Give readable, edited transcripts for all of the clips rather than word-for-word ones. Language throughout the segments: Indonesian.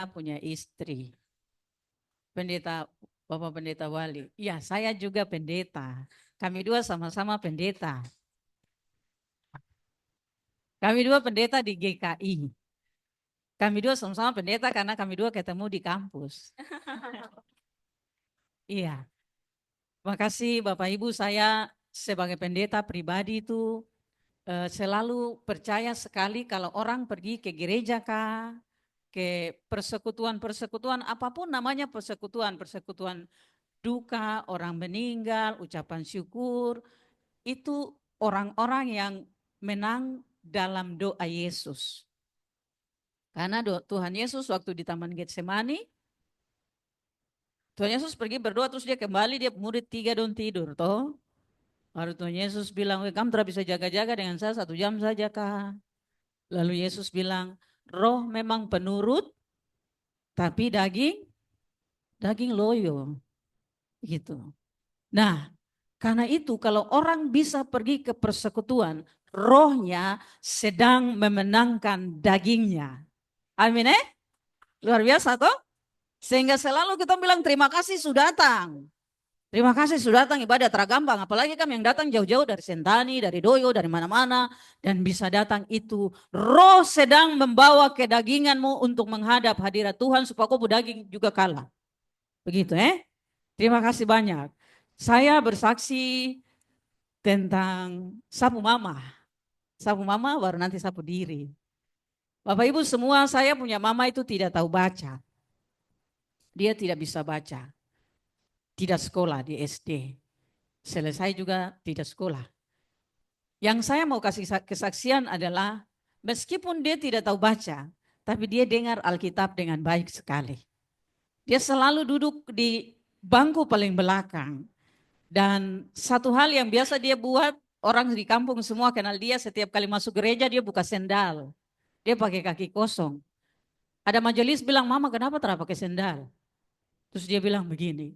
punya istri. Pendeta, Bapak Pendeta Wali. Ya, saya juga pendeta. Kami dua sama-sama pendeta. Kami dua pendeta di GKI. Kami dua sama-sama pendeta karena kami dua ketemu di kampus. Iya. Makasih Bapak Ibu, saya sebagai pendeta pribadi itu selalu percaya sekali kalau orang pergi ke gereja kah, ke persekutuan-persekutuan, apapun namanya persekutuan duka, orang meninggal, ucapan syukur, itu orang-orang yang menang dalam doa Yesus. Karena Tuhan Yesus waktu di Taman Getsemani, Tuhan Yesus pergi berdoa terus dia kembali, dia murid 3 don tidur toh. Lalu Tuhan Yesus bilang, kamu tidak bisa jaga-jaga dengan saya 1 jam saja kah? Lalu Yesus bilang, roh memang penurut, tapi daging loyo. Gitu. Nah, karena itu kalau orang bisa pergi ke persekutuan, rohnya sedang memenangkan dagingnya. Amin Luar biasa toh? Sehingga selalu kita bilang terima kasih sudah datang. Terima kasih sudah datang ibadah teragampang. Apalagi kami yang datang jauh-jauh dari Sentani, dari Doyo, dari mana-mana. Dan bisa datang itu. Roh sedang membawa kedaginganmu untuk menghadap hadirat Tuhan supaya kau daging juga kalah. Begitu Terima kasih banyak. Saya bersaksi tentang sapu mama. Sapu mama baru nanti sapu diri. Bapak Ibu semua, saya punya mama itu tidak tahu baca. Dia tidak bisa baca. Tidak sekolah di SD. Selesai juga tidak sekolah. Yang saya mau kasih kesaksian adalah meskipun dia tidak tahu baca, tapi dia dengar Alkitab dengan baik sekali. Dia selalu duduk di bangku paling belakang. Dan satu hal yang biasa dia buat, orang di kampung semua kenal dia, setiap kali masuk gereja dia buka sendal. Dia pakai kaki kosong. Ada majelis bilang, mama kenapa tidak pakai sendal? Terus dia bilang begini,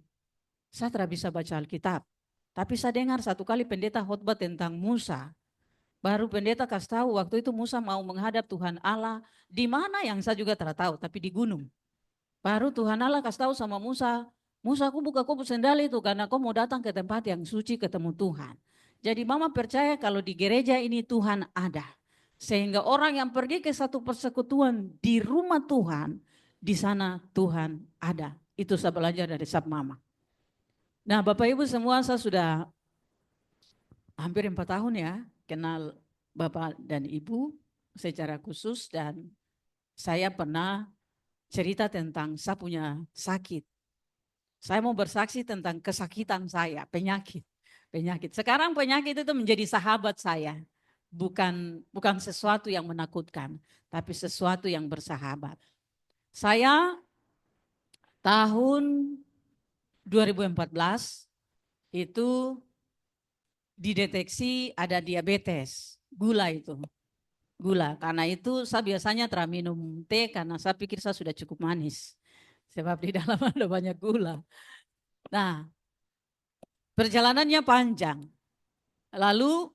saya tidak bisa baca Alkitab. Tapi saya dengar satu kali pendeta khotbah tentang Musa. Baru pendeta kasih tahu waktu itu Musa mau menghadap Tuhan Allah. Di mana yang saya juga tidak tahu, tapi di gunung. Baru Tuhan Allah kasih tahu sama Musa, Musa aku buka kau sendal itu karena kau mau datang ke tempat yang suci ketemu Tuhan. Jadi mama percaya kalau di gereja ini Tuhan ada. Sehingga orang yang pergi ke satu persekutuan di rumah Tuhan, di sana Tuhan ada. Itu saya belajar dari sab mama. Nah Bapak Ibu semua, saya sudah hampir 4 tahun ya kenal Bapak dan Ibu secara khusus, dan saya pernah cerita tentang saya punya sakit. Saya mau bersaksi tentang kesakitan saya, penyakit. Sekarang penyakit itu menjadi sahabat saya. Bukan sesuatu yang menakutkan, tapi sesuatu yang bersahabat. Saya tahun 2014 itu dideteksi ada diabetes, gula itu. Gula, karena itu saya biasanya tidak minum teh karena saya pikir saya sudah cukup manis. Sebab di dalam ada banyak gula. Nah, perjalanannya panjang. Lalu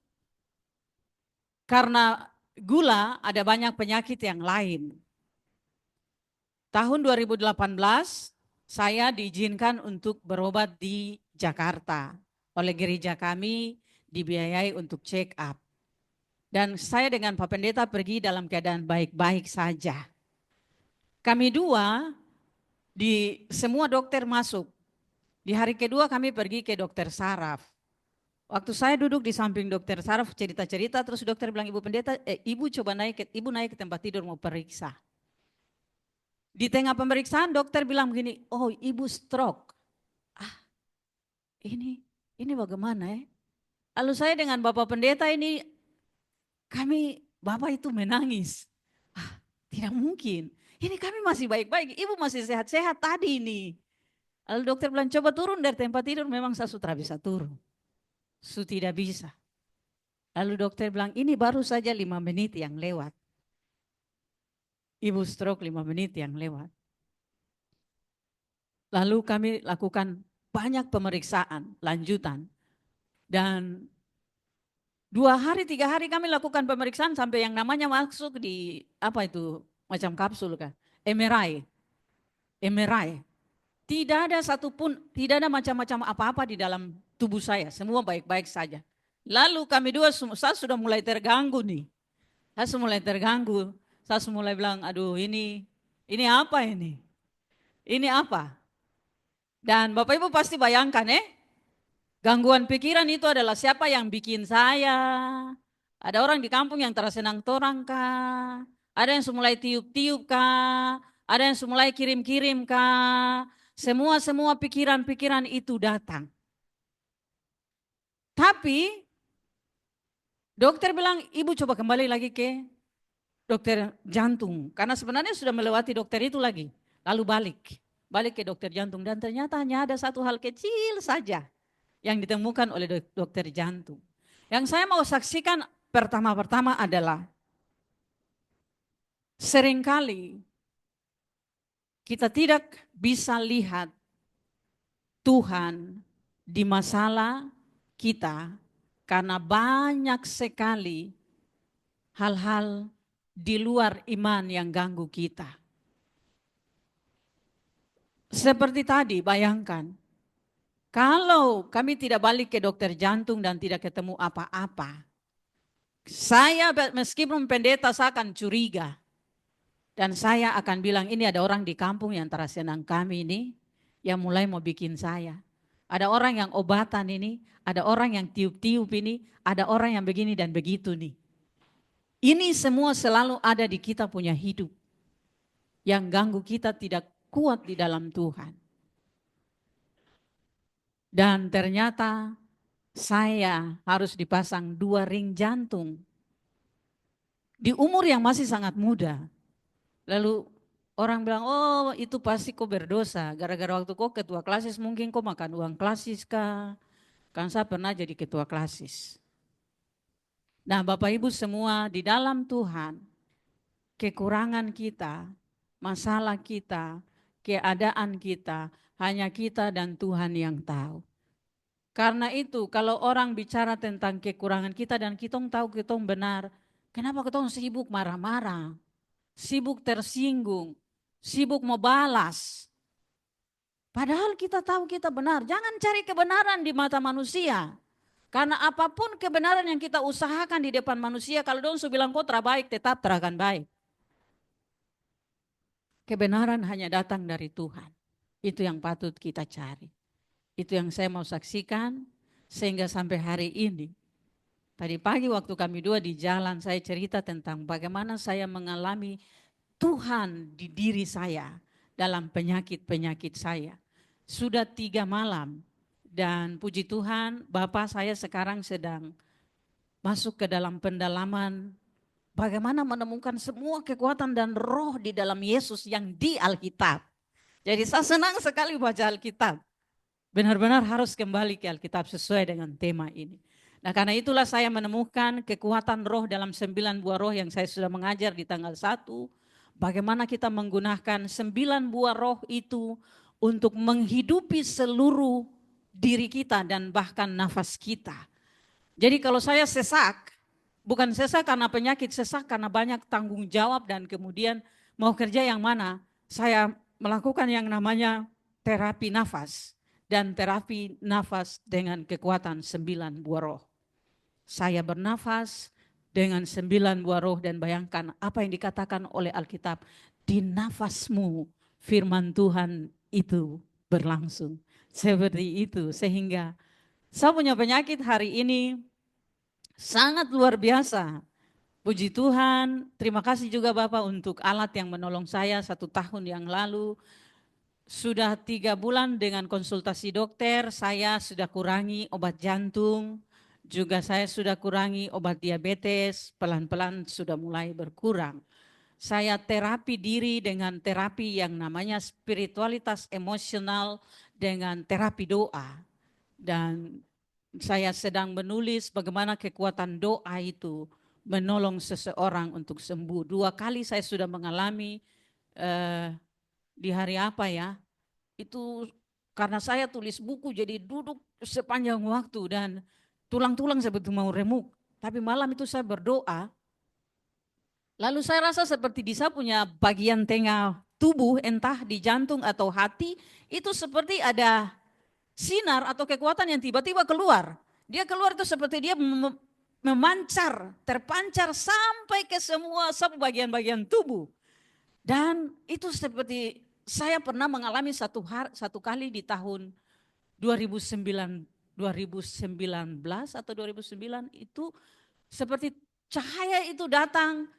karena gula ada banyak penyakit yang lain. Tahun 2018 saya diizinkan untuk berobat di Jakarta. Oleh gereja kami dibiayai untuk check up. Dan saya dengan Pak Pendeta pergi dalam keadaan baik-baik saja. Kami dua, semua dokter masuk. Di hari kedua kami pergi ke dokter saraf. Waktu saya duduk di samping dokter saraf cerita-cerita, terus dokter bilang, Ibu Pendeta, ibu naik ke tempat tidur mau periksa. Di tengah pemeriksaan dokter bilang begini, oh ibu stroke. Ah, ini bagaimana Lalu saya dengan Bapak Pendeta ini, Bapak itu menangis. Ah, tidak mungkin. Ini kami masih baik-baik, ibu masih sehat-sehat tadi ini. Lalu dokter bilang, coba turun dari tempat tidur, memang saya sudah bisa turun. Tidak bisa. Lalu dokter bilang, ini baru saja 5 menit yang lewat. Ibu stroke 5 menit yang lewat. Lalu kami lakukan banyak pemeriksaan lanjutan. Dan 2 hari, 3 hari kami lakukan pemeriksaan sampai yang namanya masuk di, apa itu, macam kapsul kan, MRI. MRI. Tidak ada satupun, tidak ada macam-macam apa-apa di dalam tubuh saya. Semua baik-baik saja. Lalu kami dua, saya sudah mulai terganggu nih. Saya sudah mulai terganggu. Saya sudah mulai bilang, aduh ini apa ini? Ini apa? Dan Bapak Ibu pasti bayangkan gangguan pikiran itu adalah siapa yang bikin saya. Ada orang di kampung yang tersenang torang kah? Ada yang mulai tiup-tiup kah? Ada yang mulai kirim-kirim kah? Semua pikiran-pikiran itu datang. Tapi dokter bilang, ibu coba kembali lagi ke dokter jantung. Karena sebenarnya sudah melewati dokter itu lagi. Lalu balik ke dokter jantung. Dan ternyata hanya ada satu hal kecil saja yang ditemukan oleh dokter jantung. Yang saya mau saksikan pertama-tama adalah seringkali kita tidak bisa lihat Tuhan di masalah kita karena banyak sekali hal-hal di luar iman yang ganggu kita. Seperti tadi, bayangkan, kalau kami tidak balik ke dokter jantung dan tidak ketemu apa-apa, saya meskipun pendeta saya akan curiga. Dan saya akan bilang ini ada orang di kampung yang tersenang kami ini yang mulai mau bikin saya. Ada orang yang obatan ini, ada orang yang tiup-tiup ini, ada orang yang begini dan begitu nih. Ini semua selalu ada di kita punya hidup. Yang ganggu kita tidak kuat di dalam Tuhan. Dan ternyata saya harus dipasang 2 ring jantung. Di umur yang masih sangat muda. Lalu orang bilang, oh itu pasti kau berdosa. Gara-gara waktu kau ketua klasis mungkin kau makan uang klasis kah? Kan saya pernah jadi ketua klasis. Nah Bapak Ibu semua di dalam Tuhan, kekurangan kita, masalah kita, keadaan kita, hanya kita dan Tuhan yang tahu. Karena itu kalau orang bicara tentang kekurangan kita dan kita tahu kita benar, kenapa kita sibuk marah-marah? Sibuk tersinggung, sibuk mau balas. Padahal kita tahu kita benar. Jangan cari kebenaran di mata manusia. Karena apapun kebenaran yang kita usahakan di depan manusia, kalau dong bilang kau terbaik, tetap terakan baik. Kebenaran hanya datang dari Tuhan. Itu yang patut kita cari. Itu yang saya mau saksikan sehingga sampai hari ini. Tadi pagi waktu kami dua di jalan saya cerita tentang bagaimana saya mengalami Tuhan di diri saya dalam penyakit-penyakit saya. Sudah 3 malam dan puji Tuhan Bapak saya sekarang sedang masuk ke dalam pendalaman bagaimana menemukan semua kekuatan dan roh di dalam Yesus yang di Alkitab. Jadi saya senang sekali baca Alkitab. Benar-benar harus kembali ke Alkitab sesuai dengan tema ini. Nah karena itulah saya menemukan kekuatan roh dalam 9 buah roh yang saya sudah mengajar di tanggal 1. Bagaimana kita menggunakan 9 buah roh itu untuk menghidupi seluruh diri kita dan bahkan nafas kita. Jadi kalau saya sesak, bukan sesak karena penyakit, sesak karena banyak tanggung jawab dan kemudian mau kerja yang mana. Saya melakukan yang namanya terapi nafas dan terapi nafas dengan kekuatan 9 buah roh. Saya bernafas dengan 9 buah roh dan bayangkan apa yang dikatakan oleh Alkitab. Di nafasmu firman Tuhan itu berlangsung. Seperti itu sehingga saya punya penyakit hari ini sangat luar biasa. Puji Tuhan, terima kasih juga Bapak untuk alat yang menolong saya 1 tahun yang lalu. Sudah 3 bulan dengan konsultasi dokter, saya sudah kurangi obat jantung. Juga saya sudah kurangi obat diabetes, pelan-pelan sudah mulai berkurang. Saya terapi diri dengan terapi yang namanya spiritualitas emosional dengan terapi doa. Dan saya sedang menulis bagaimana kekuatan doa itu menolong seseorang untuk sembuh. 2 kali saya sudah mengalami di hari apa ya, itu karena saya tulis buku jadi duduk sepanjang waktu dan tulang-tulang sebetulnya mau remuk. Tapi malam itu saya berdoa. Lalu saya rasa seperti di saya punya bagian tengah tubuh, entah di jantung atau hati, itu seperti ada sinar atau kekuatan yang tiba-tiba keluar. Dia keluar itu seperti dia memancar, terpancar sampai ke semua bagian-bagian tubuh. Dan itu seperti saya pernah mengalami satu kali di tahun 2019 atau 2009 itu seperti cahaya itu datang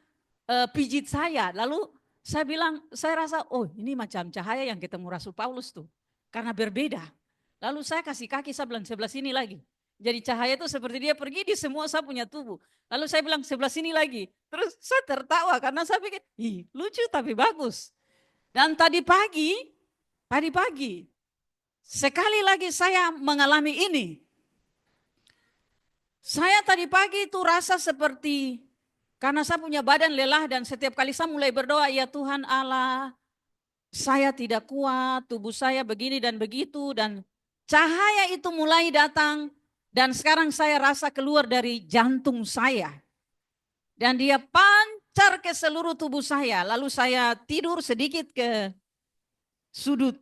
pijit saya. Lalu saya bilang, saya rasa oh ini macam cahaya yang ketemu Rasul Paulus tuh. Karena berbeda. Lalu saya kasih kaki, saya bilang sebelah sini lagi. Jadi cahaya itu seperti dia pergi di semua saya punya tubuh. Lalu saya bilang sebelah sini lagi. Terus saya tertawa karena saya pikir, ih lucu tapi bagus. Dan tadi pagi, sekali lagi saya mengalami ini. Saya tadi pagi itu rasa seperti, karena saya punya badan lelah dan setiap kali saya mulai berdoa, ya Tuhan Allah, saya tidak kuat, tubuh saya begini dan begitu, dan cahaya itu mulai datang dan sekarang saya rasa keluar dari jantung saya. Dan dia pancar ke seluruh tubuh saya, lalu saya tidur sedikit ke sudut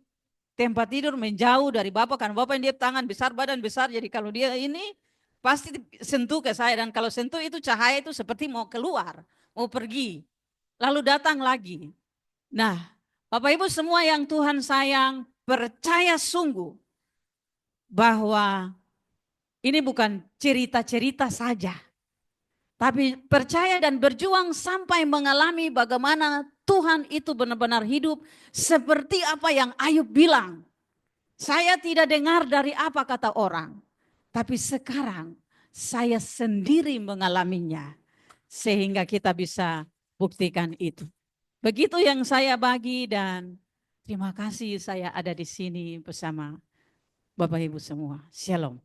tempat tidur menjauh dari Bapak, karena Bapak yang dia tangan besar, badan besar, jadi kalau dia ini pasti sentuh ke saya, dan kalau sentuh itu cahaya itu seperti mau keluar, mau pergi, lalu datang lagi. Nah, Bapak Ibu semua yang Tuhan sayang, percaya sungguh bahwa ini bukan cerita-cerita saja, tapi percaya dan berjuang sampai mengalami bagaimana Tuhan itu benar-benar hidup seperti apa yang Ayub bilang. Saya tidak dengar dari apa kata orang, tapi sekarang saya sendiri mengalaminya, sehingga kita bisa buktikan itu. Begitu yang saya bagi, dan terima kasih saya ada di sini bersama Bapak Ibu semua. Shalom.